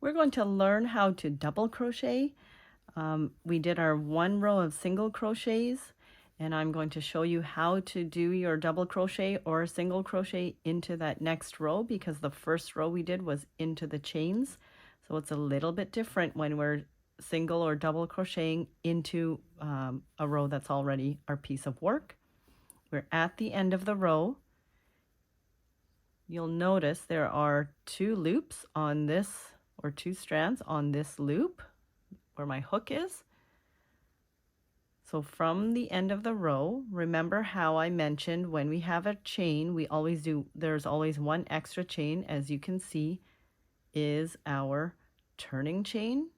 We're going to learn how to double crochet. We did our 1 row of single crochets, and I'm going to show you how to do your double crochet or single crochet into that next row, because the first row we did was into the chains. So it's a little bit different when we're single or double crocheting into a row that's already our piece of work. We're at the end of the row. You'll notice there are 2 loops on this, or 2 strands on this loop where my hook is. So from the end of the row, remember how I mentioned when we have a chain, there's always 1 extra chain, as you can see, is our turning chain.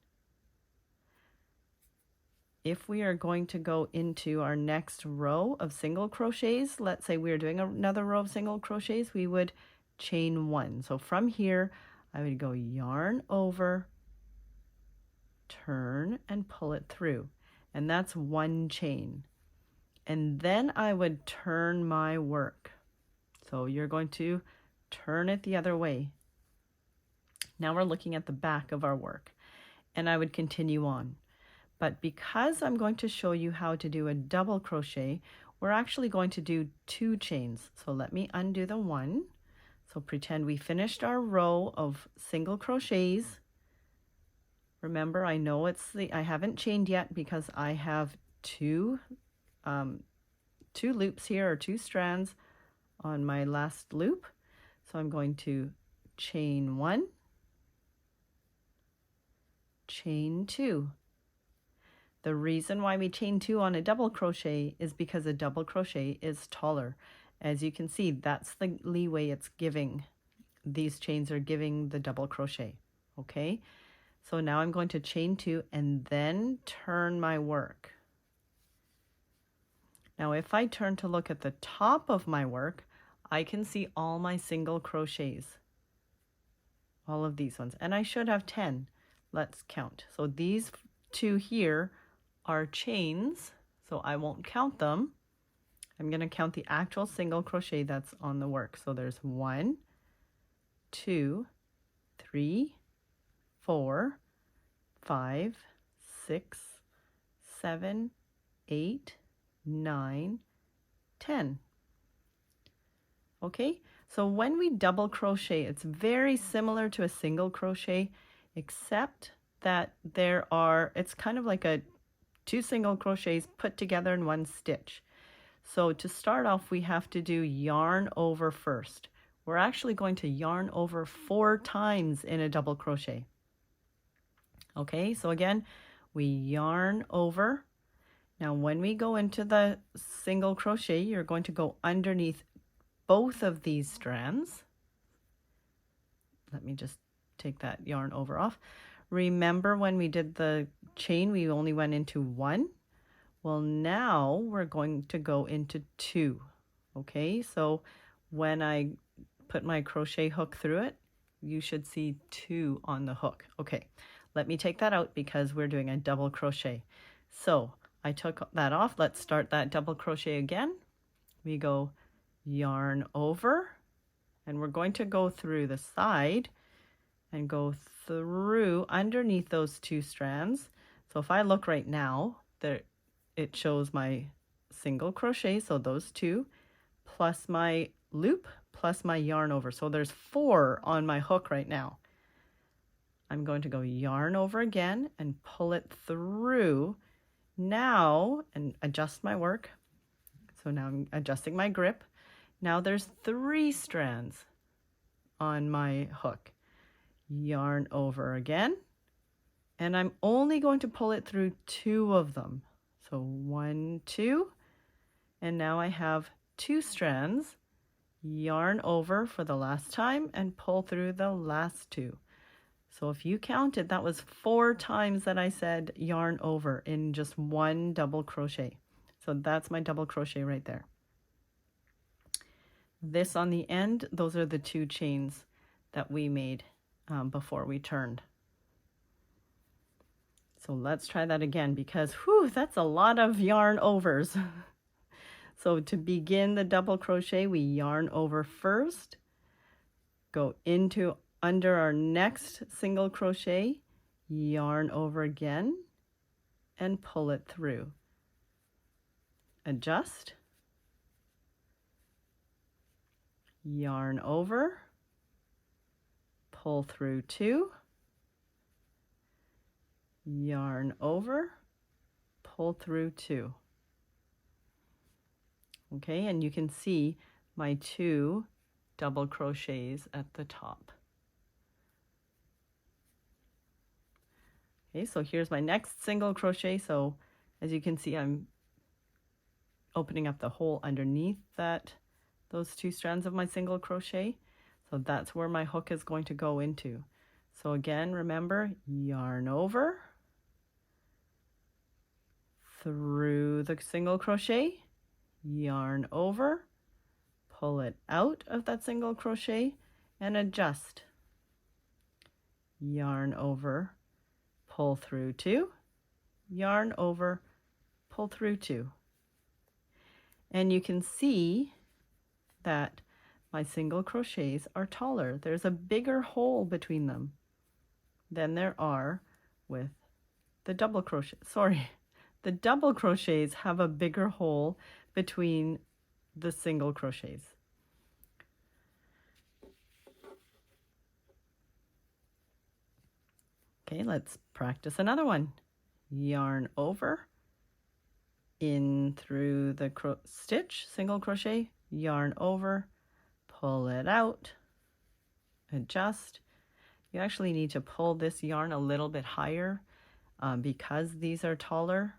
If we are going to go into our next row of single crochets, let's say we're doing another row of single crochets, we would chain 1. So from here, I would go yarn over, turn, and pull it through. And that's 1 chain. And then I would turn my work. So you're going to turn it the other way. Now we're looking at the back of our work. And I would continue on. But because I'm going to show you how to do a double crochet, we're actually going to do 2 chains. So let me undo the 1. So pretend we finished our row of single crochets. Remember, I know I haven't chained yet because I have two loops here, or 2 strands on my last loop. So I'm going to chain 1, chain 2. The reason why we chain 2 on a double crochet is because a double crochet is taller. As you can see, that's the leeway it's giving. These chains are giving the double crochet, okay? So now I'm going to chain 2 and then turn my work. Now if I turn to look at the top of my work, I can see all my single crochets. All of these ones. And I should have 10. Let's count. So these 2 here are chains, so I won't count them. I'm going to count the actual single crochet that's on the work. So there's 1, 2, 3, 4, 5, 6, 7, 8, 9, 10. Okay, so when we double crochet, it's very similar to a single crochet, except that it's kind of like 2 single crochets put together in 1 stitch. So to start off, we have to do yarn over first. We're actually going to yarn over 4 times in a double crochet. Okay, so again, we yarn over. Now when we go into the single crochet, you're going to go underneath both of these strands. Let me just take that yarn over off. Remember when we did the chain, we only went into 1? Well, now we're going to go into 2. Okay, so when I put my crochet hook through it, you should see 2 on the hook. Okay, let me take that out because we're doing a double crochet. So I took that off. Let's start that double crochet again. We go yarn over, and we're going to go through the side and go through underneath those 2 strands. So if I look right now, it shows my single crochet, so those 2, plus my loop, plus my yarn over. So there's 4 on my hook right now. I'm going to go yarn over again and pull it through now and adjust my work. So now I'm adjusting my grip. Now there's 3 strands on my hook. Yarn over again, and I'm only going to pull it through 2 of them. So 1, 2, and now I have 2 strands. Yarn over for the last time and pull through the last 2. So if you counted, that was 4 times that I said yarn over in just 1 double crochet. So that's my double crochet right there. This on the end, those are the 2 chains that we made before we turned. So let's try that again, because that's a lot of yarn overs. So to begin the double crochet, we yarn over first, go into under our next single crochet, yarn over again and pull it through. Adjust, yarn over, pull through 2, yarn over, pull through 2. Okay, and you can see my 2 double crochets at the top. Okay, so here's my next single crochet. So as you can see, I'm opening up the hole underneath those 2 strands of my single crochet. So that's where my hook is going to go into. So again, remember, yarn over, through the single crochet, yarn over, pull it out of that single crochet and adjust. Yarn over, pull through 2, yarn over, pull through 2. And you can see that my single crochets are taller. There's a bigger hole between them than there are with the double crochet. Sorry, the double crochets have a bigger hole between the single crochets. Okay, let's practice another one. Yarn over, in through the stitch, single crochet, yarn over, pull it out, adjust. You actually need to pull this yarn a little bit higher because these are taller.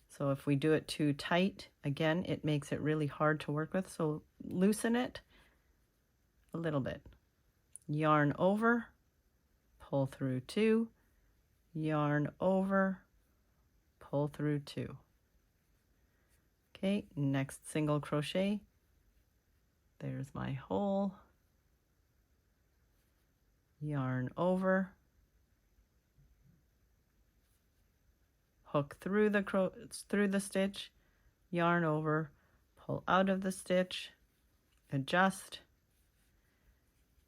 So if we do it too tight, again, it makes it really hard to work with. So loosen it a little bit. Yarn over, pull through 2, yarn over, pull through 2. Okay, next single crochet. There's my hole. Yarn over, hook through the stitch, yarn over, pull out of the stitch, adjust,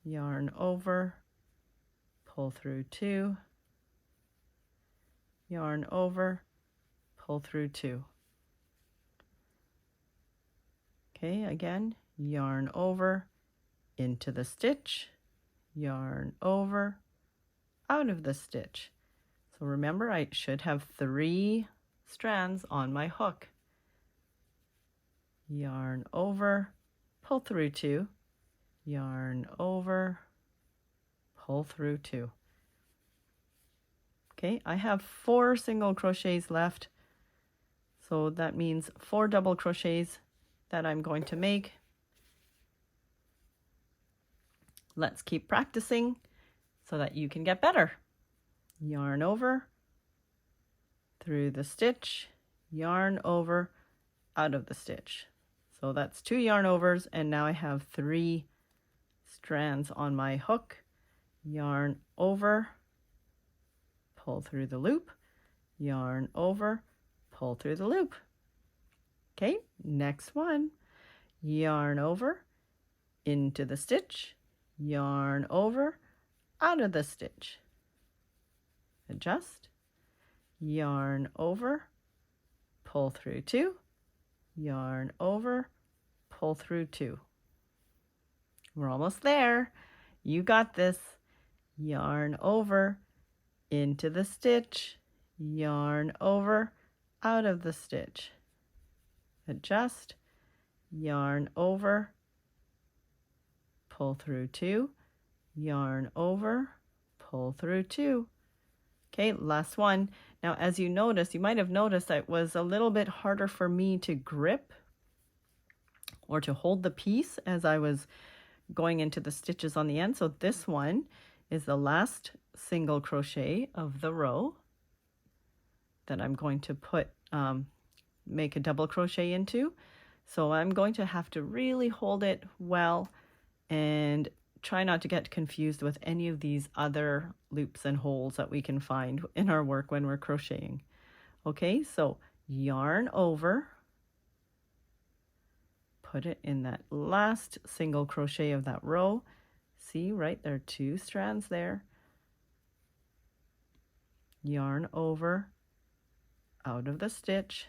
yarn over, pull through 2, yarn over, pull through 2. Okay, again, yarn over, into the stitch, yarn over, out of the stitch. So remember, I should have 3 strands on my hook. Yarn over, pull through 2, yarn over, pull through 2. Okay, I have 4 single crochets left. So that means 4 double crochets that I'm going to make. Let's keep practicing so that you can get better. Yarn over, through the stitch, yarn over, out of the stitch. So that's 2 yarn overs, and now I have 3 strands on my hook. Yarn over, pull through the loop, yarn over, pull through the loop. Okay, next one. Yarn over, into the stitch, yarn over, out of the stitch. Adjust, yarn over, pull through 2, yarn over, pull through 2. We're almost there. You got this. Yarn over, into the stitch, yarn over, out of the stitch. Adjust, yarn over, pull through 2, yarn over, pull through 2. Okay, last one. Now, as you notice, you might have noticed that it was a little bit harder for me to grip or to hold the piece as I was going into the stitches on the end. So this one is the last single crochet of the row that I'm going to make a double crochet into. So I'm going to have to really hold it well and try not to get confused with any of these other loops and holes that we can find in our work when we're crocheting. Okay, so yarn over, put it in that last single crochet of that row, See, right, there are 2 strands there. Yarn over, out of the stitch,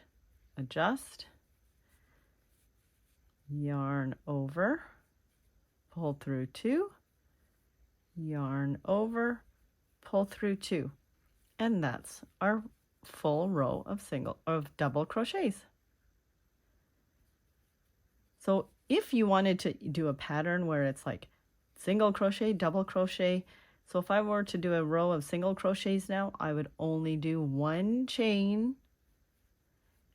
adjust, yarn over, pull through 2, yarn over, pull through 2. And that's our full row of double crochets. So if you wanted to do a pattern where it's like single crochet, double crochet, so if I were to do a row of single crochets now, I would only do 1 chain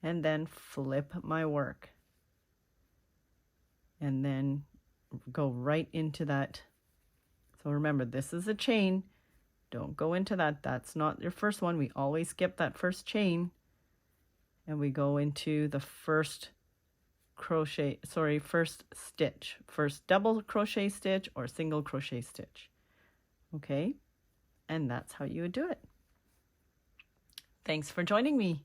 and then flip my work. And then go right into that. So remember, this is a chain. Don't go into that. That's not your first one. We always skip that first chain. And we go into the first stitch. First double crochet stitch or single crochet stitch. Okay? And that's how you would do it. Thanks for joining me.